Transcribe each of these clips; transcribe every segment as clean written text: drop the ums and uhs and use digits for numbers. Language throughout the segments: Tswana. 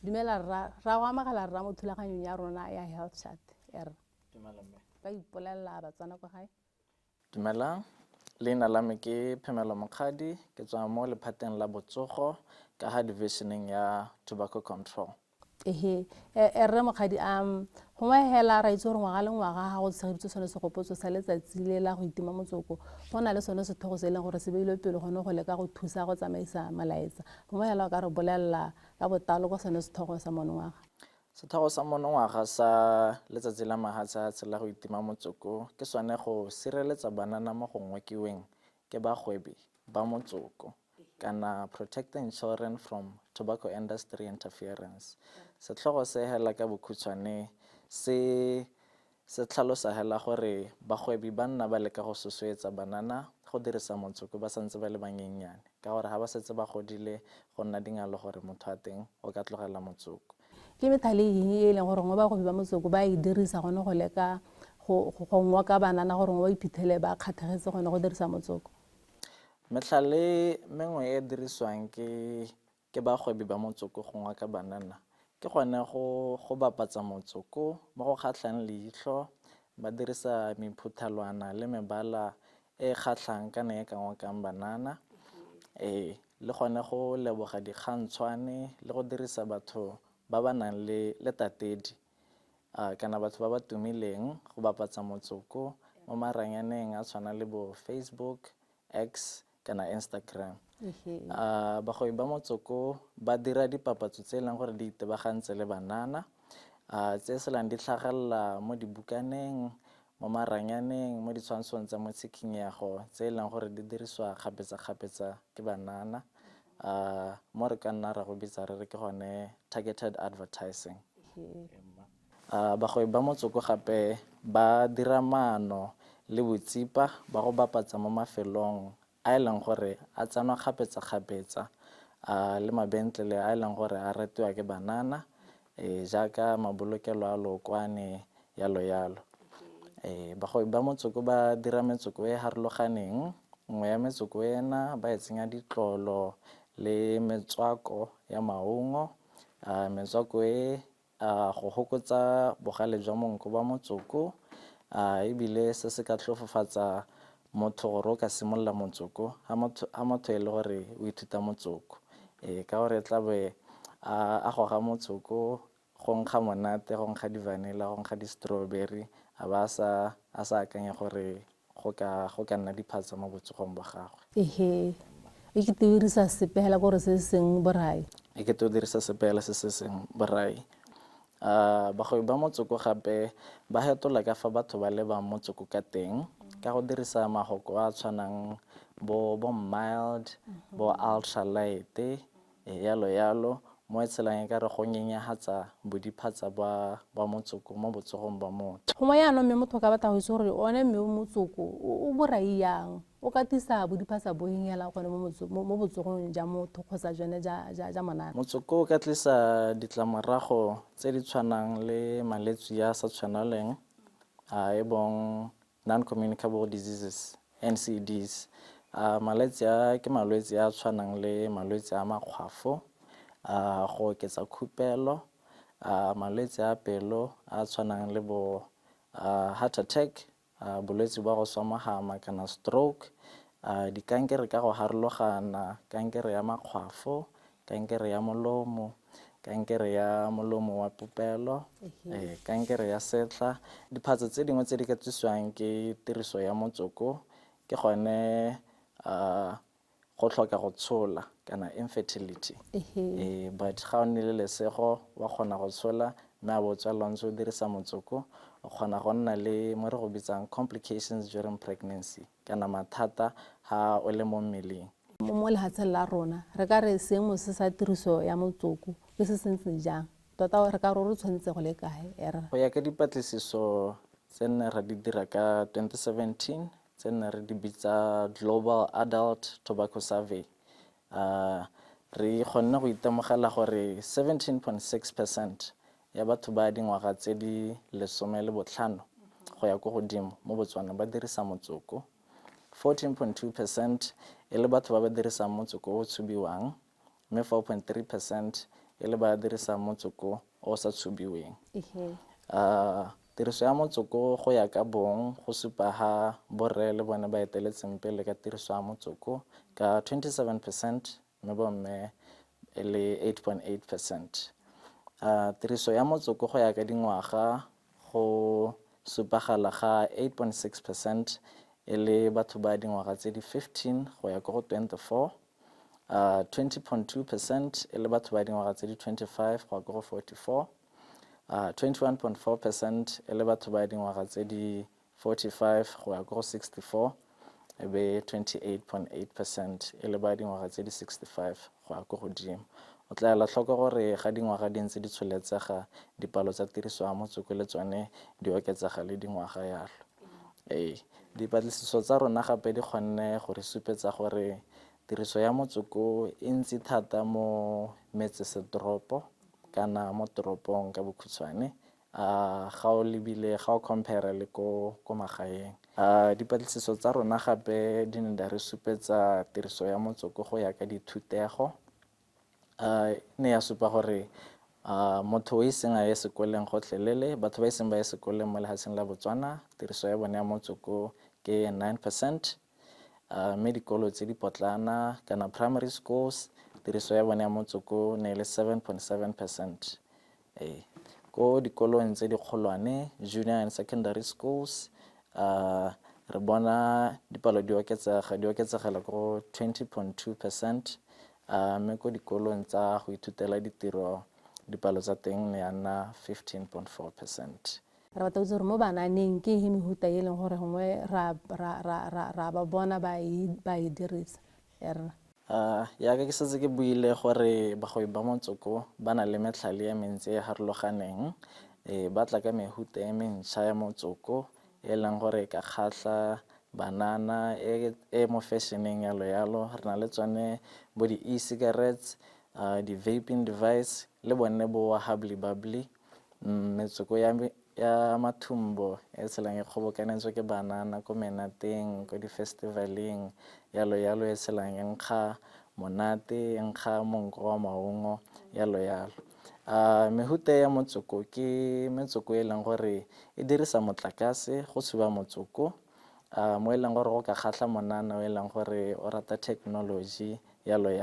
Dumela ra go amagala rra mo thulaganyong ya rona ya health chat er ba ipolella batswana kwa gae. Dumelang, leina la me ke Phemelo Mokgadi, ke tswa mo lephateng la botsogo ka ha divisioning ya tobacco control. Rre Mokgadi go hela ra itse gore ngwaga le ngwaga ga go tshegeditse sone segopotso sa letsatsi le la go itima motsoko go na le sone sethogo se e leng gore se beilwe pele gone go leka go thusa go tsamaisa malaetsa. Go hela ka re bolelela ka botalo go sone sethogo sa monongwaga. Sethogo sa monongwaga sa letsatsi la mahatsa la go itima motsoko ke sone go sireletsa banana mo go ngwekiweng ke bagwebi ba motsoko kana protecting children from tobacco industry interference. Setlhogo se hela ka bokhutshwane se tlhalosa hela gore bagwebi ba nna ba leka go sosoetsa banana go dirisa motsoko ba santse ba le banyenyane ka gore ha ba setse ba godile go nna dingalo gore motho a teng o ka tlogela motsoko. Ke methale e leng gore ngwe bagwebi ba motsoko ba e dirisa gone go leka go ngwa ka banana gore ngwe ba iphitlhele ba kgathagetse gone go dirisa motsoko? Metlhale mengwe e dirisiwang ke bagwebi ba motsoko go ngwa ka banana ke gone go bapatsa motsoko mo go kgatlhang leitlho, ba dirisa mephuthalwana le mebala e kgatlhang kana e ka ngwakang banana, le gone go leboga dikgantshwane le go dirisa batho ba ba nang le tatedi kana batho ba ba tumileng go bapatsa motsoko mo maranyaneng a tshwana le bo Facebook, X kana Instagram. Bagwebi ba motsoko ba dira dipapatso tse e leng gore di itebagantse le banana tse selang di tlhagelela mo dibukaneng, mo maranyaneng, mo ditshwantshong tsa motshikinyego tse e leng gore di dirisiwa kgapetsa-kgapetsa ke banana mo re ka nna ra go bitsa re re ke gone targeted advertising. Bagwebi ba motsoko gape ba dira maano le botsipa ba go bapatsa mo mafelong a e leng gore a tsanwa kgapetsa-kgapetsa le mabentlele a e leng gore a ratiwa ke banana jaaka mabolokelo a lookwane yalo. Bagwebi ba motsoko ba dira metsoko e harologaneng, nngwe ya metsoko ena ba e tsenya ditlolo le metswako ya maungo. Metswako e go hokotsa bogale jwa monko ba motsoko ebile se se ka tlhofofatsa motho gore o ka simolola motsoko ha motho e le gore o ithuta motsoko ka gore tla be a goga motsoko go nkga monate, go nkga di-vanilla, go nkga di-strawberry a ba a sa akanya gore go ka nna diphatsa mo botsogong ba gagwe. E ke te dirisa sepela gore se seng borai. E ke te dirisa sepela se seng borai. Bagwebi ba motsoko gape ba hetola ka fa batho ba lebang motsoko ka teng ka go dirisa magoko a tshwanang bo mild, bo ultra light yalo mo e tshelang e ka re go nyenyagatsa bodiphatsa ba motsoko mo botsogong ba motho. Go mo yaanong mme motho ka batla go itse gore one mme motsoko o borai yang, o ka tisa bodiphatsa bo hela gone mo botsogong ja motho kgotsa jone ja monana? Motsoko o ka tlisa ditlamorago tse di tshwanang le malwetse ya sa tshwanaleng e bong non-communicable diseases, NCDs. Malwetse a ke malwetse a tshwanang le malwetse a makgwafo, go oketsa khupelo, malwetse a pelo a tshwanang le bo heart attack, bolwetse ba go swa mogama kana stroke, dikankere ka go harologana, kankere ya makgwafo, kankere ya molomo, kankere ya molomo wa popelo, kankere ya setlha. Diphatsa tse dingwe tse di ka tsisiwang ke tiriso ya motsoko ke gone go tlhoka go tshola kana infertility. But ga o nnile lesego wa kgona go tshola mme a bo tswela ntse o dirisa motsoko o kgona go nna le mo re go bitsang complications during pregnancy kana mathata ha o le mo mmeleng. Mo lehatsheng la rona re ka re seemo se sa tiriso ya motsoko ke se sentseng jang tota re ka re tshwanetse go le kae? Go ya ka dipatlisiso tse ne ra di dira ka 2017 tse ne re di bitsa Global Adult Tobacco Survey. Re kgonne go itemogela gore 17.6% ya batho ba dingwaga tse di 15 go ya go godimo mo Botswana ba dirisa motsoko. 14.2% e le batho ba ba dirisang motsoko o tshubiwang, mme 4.3% e le ba dirisang motsoko o sa tshubiweng. Tiriso ya motsoko go ya ka bong go supa ga borre le bone ba eteletseng pele ka tiriso ya motsoko ka 27%, mme bomme e le 8.8%. Tiriso ya motsoko go ya ka dingwaga go supagala ga 8.6% e le batho ba dingwaga tse di 15 go ya go 24, 20.2% e le batho ba dingwaga tse di 25 go ya go 44, 21.4% e le batho ba dingwaga tse di 45 go ya go 64, e be 28.8% e le ba dingwaga tse di 65 go ya go godimo. O tla ela tlhoko gore ga dingwaga di ntse di tsholetsega dipalo tsa tiriso ya motsoko le tsone di oketsega le dingwaga yalo. Dipatlisiso tsa rona gape di kgonne gore supetsa gore tiriso ya motsoko e ntsi thata mo metsesetoropo kana mo toropong ka bokhutshwane, ga o lebile ga o compare le ko magaeng. Dipatlisiso tsa rona gape di ne di re supetsa tiriso ya motsoko go ya ka dithutego. Ne ya supa gore motho o iseng a ye sekoleng gotlhelele, batho ba iseng ba ye sekoleng mo lefatsheng la Botswana, tiriso ya bone ya motsoko ke 9%, mme dikolo tse di potlana kana primary schools tiriso ya bone ya motsoko ne le 7.7%. Ko dikolong tse di kgolwane, junior and secondary schools, re bona dipalo di oketsegela ko 20.2%, mme ko dikolong tsa go ithutela ditiro dipalo tsa teng ne ya nna 15.4%. Re batla go itse gore mo bananeng ke eng mehuta e leng gore gongwe ra ba bona ba e dirisa yaka ke setse ke buile gore bagwebi ba motsoko ba na le metlhale ya mentsi e harologaneng, ba tla ka mehuta e mentšha ya motsoko e leng gore ka kgatlha banana e mo fashioneng yalo. Re na le tsone bo di e-cigarettes, di vaping device le bone bo hubbly bubbly, metsoko ya mathumbo e tshelang e kgobokanetswe ke banana ko menateng, ko di-festivaleng yalo e tshelang e nkga monate, e nkga monko wa maungo yalo. Mehuta ya motsoko ke metsoko e leng gore e dirisa motlakase go tshuba motsoko, mo e leng gore go ka kgatlha monana o e leng gore o rata technology yalo,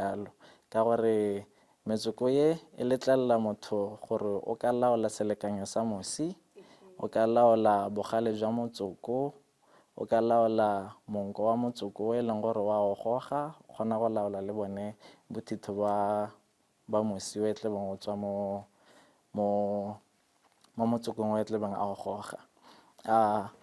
ka gore metsoko e letlelela motho gore o ka laola selekanyo sa mosi, o ka laola bogale jwa motsoko, o ka laola monko wa motsoko o e leng gore wa o goga, o kgona go laola le bone bothitho ba mosi o e tle beng o tswa mo motsokong o e tle beng a o goga.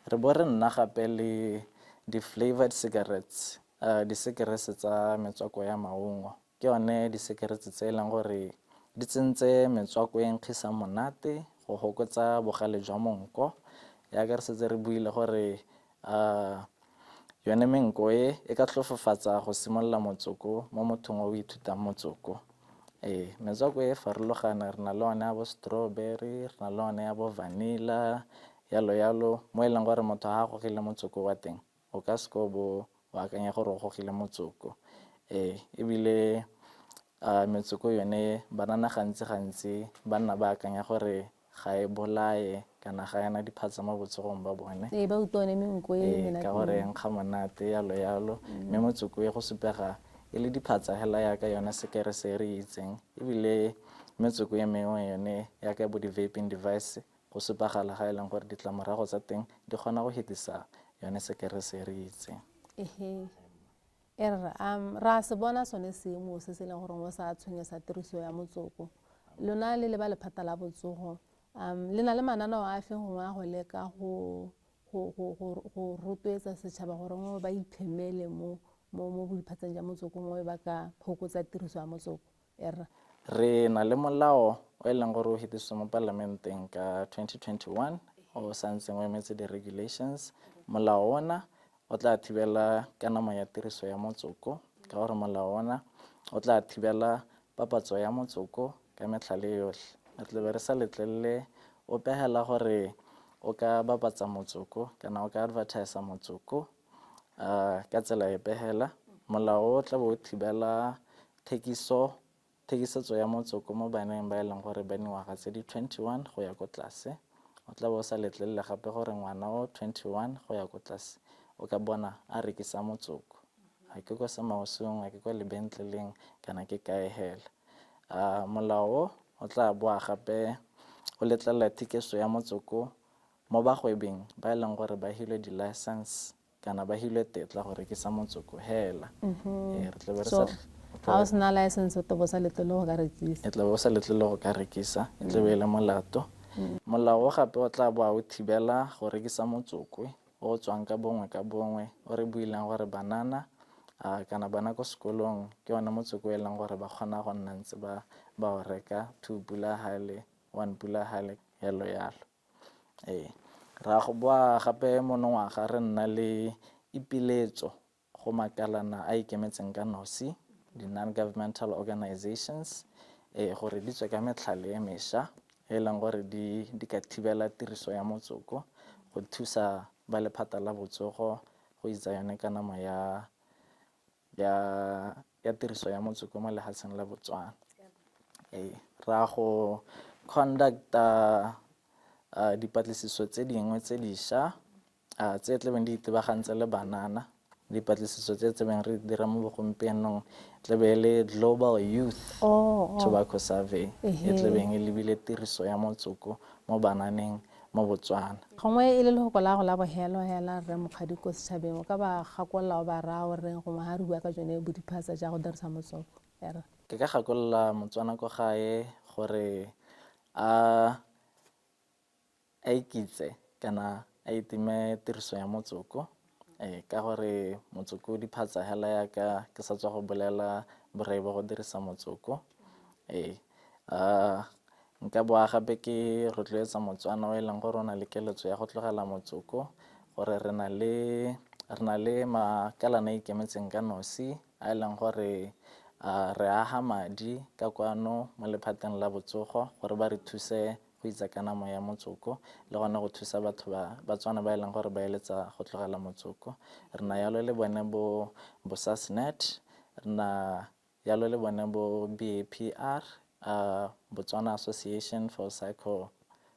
Re bo re nna gape le di-flavored cigarettes, di-cigarettes tsa metswako ya maungo, ke yone di-cigarettes tse e leng gore di tsentse metswako e nkgisang monate go gokotsa bogale jwa monko. Yaka re setse re buile gore yone menko e ka tlhofofatsa go simolola motsoko mo mothong o ithutang motsoko. Metswako e farologana, re na le one ya bo strawberry, re na le one ya bo vanilla yalo, mo e leng gore motho ga a gogile motsoko wa teng o ka seke o akanya gore o gogile motsoko. Ebile metsoko yone banana gantsi ba nna ba akanya gore ga e bolae kana ga yana diphatsa mo botsogong ba bone, ba utlwane menko ka gore nkga monate yalo. Mme motsoko e go supega e le diphatsa hela yaka yone sekere se re itseng. Ebile metsoko e mengwe yone yaka bo di-vaping device go supagala ga e leng gore ditlamorago tsa teng di kgona go hetisa yone sekere se re itseng. Ra se bona sone seemo se se leng gore mo sa tshwenye sa tiriso ya motsoko. Lona le ba lephata la botsogo, le na le mananeo a feng gongwe a go leka go rotloetsa setšhaba gore mo ba iphemele mo bodiphatseng ja motsoko mo ba ka phokotsa tiriso ya motsoko? Re na le molao o e leng gore o hetisiwa mo palamenteng ka 2021 o santseng o emetse di-regulations. Molao ona o tla thibela kanamo ya tiriso ya motsoko ka gore molao ona o tla thibela papatso ya motsoko ka metlhale yotlhe. Re tlabe re sa letlelele o pegela gore o ka bapatsa motsoko kana o ka advertisa motsoko ka tsela e pegela. Molao o tla bo o thibela thekisetso ya motsoko mo baneng ba e leng gore ba dingwaga tse di 21 go ya ko tlase. O tla bo o sa letlelele gape gore ngwana o 21 go ya ko tlase o ka bona a rekisa motsoko. A ke kwa semaosong, a ke kwa lebentleleng kana ke kae hela. Molao o tla boa gape o letlelela thekiso ya motsoko mo bagwebeng ba e leng gore ba hilwe di-license kana ba hilwe tetla go rekisa motsoko hela. Re tlabe re sa ga o sena license o tla bo sa letlelele go ka rekisa. E tla bo o sa letlelele go ka rekisa, e tlabe e le molato. Molao gape o tla boa o thibela go rekisa motsoko o tswang ka bongwe o re builang gore banana kana bana ko sekolong ke yone motsoko e leng gore ba kgona go nna ntse ba o reka 2 pula hale 1 pula hale yalo. Ra go boa gape monongwaga re nna le ipiletso go makalana a ikemetseng ka nosi, di-non-governmental organizations, gore di tswe ka metlhale e mešwa e leng gore di ka thibela tiriso ya motsoko go thusa ba lephata la botsogo go itsa yone kanamo ya tiriso ya motsoko mo lehatsheng la Botswana. Ra go conducta dipatlisiso tse dingwe tse dišwa tse tlebeng di itebagantse le banana. Dipatlisiso tse tsebeng re dira mo bogompienong tlebe le Global Youth Tobacco Survey e tlebeng e lebile tiriso ya motsoko mo bananeng mo Botswana. Gongwe e le lefoko la go la bogelo hela Rre Mokgadi ko setšhabeng o ka ba gakolola o ba raya gore gongwe ga re bua ka tsone bodiphatsa ja go dirisa motsoko. Ke ka gakolola Motswana ko gae gore a ikitse kana a itime tiriso ya motsoko ka gore motsoko o diphatsa hela yaka ke sa tswa go bolela borai ba go dirisa motsoko. Nka boa gape ke rotloetsa Motswana o e leng gore o na le keletso ya go tlogela motsoko gore re na le makalana a ikemetseng ka nosi a e leng gore re aga madi ka kwano mo lephateng la botsogo gore ba re thuse go itsa kanamo ya motsoko le gone go thusa batho Batswana ba e leng gore ba eletsa go tlogela motsoko. Re na yalo le bone bo SASNet, re na yalo le bone bo BAPR, Botswana Association for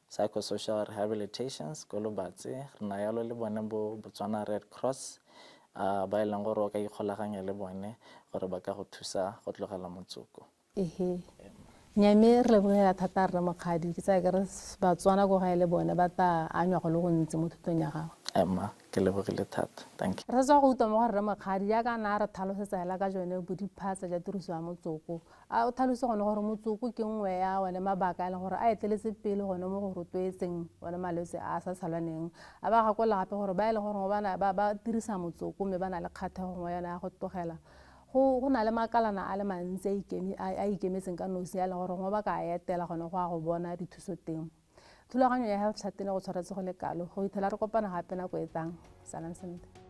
Psychosocial Rehabilitations ko Lobatse. Re na yalo le bone bo Botswana Red Cross ba e leng gore o ka ikgolaganya le bone gore ba ka go thusa go tlogela motsoko. Nyame re lebogela thata Rre Mokgadi, ke tsaya ke re Batswana ko gae le bone ba tla anywa go le gontsi mo thutong ya gago. Ke lebogile thata, thank you. Re tswa go utlwa mo go Rre Mokgadi jaaka na re tlhalosetsa hela ka jone bodiphatsa ja tiriso ya motsoko. A o tlhalose gone gore motsoko ke nngwe ya one mabaka a leng gore a eteletse pele gone mo go rotloetseng one malwetse a sa salwaneng. A ba gakola gape gore ba e leng gore ba dirisa motsoko mme ba na le kgatlhego mo yone ya go tlogela. Go na le makalana a le mantsi a ikemetseng ka nosi ya leng gore gongwe ba ka etela gone go a go bona dithuso teng. Thulaganyo ya Health Chat go tshwaretse go le kalo go ithela re kopana gape nako e tlang. Salam sentle.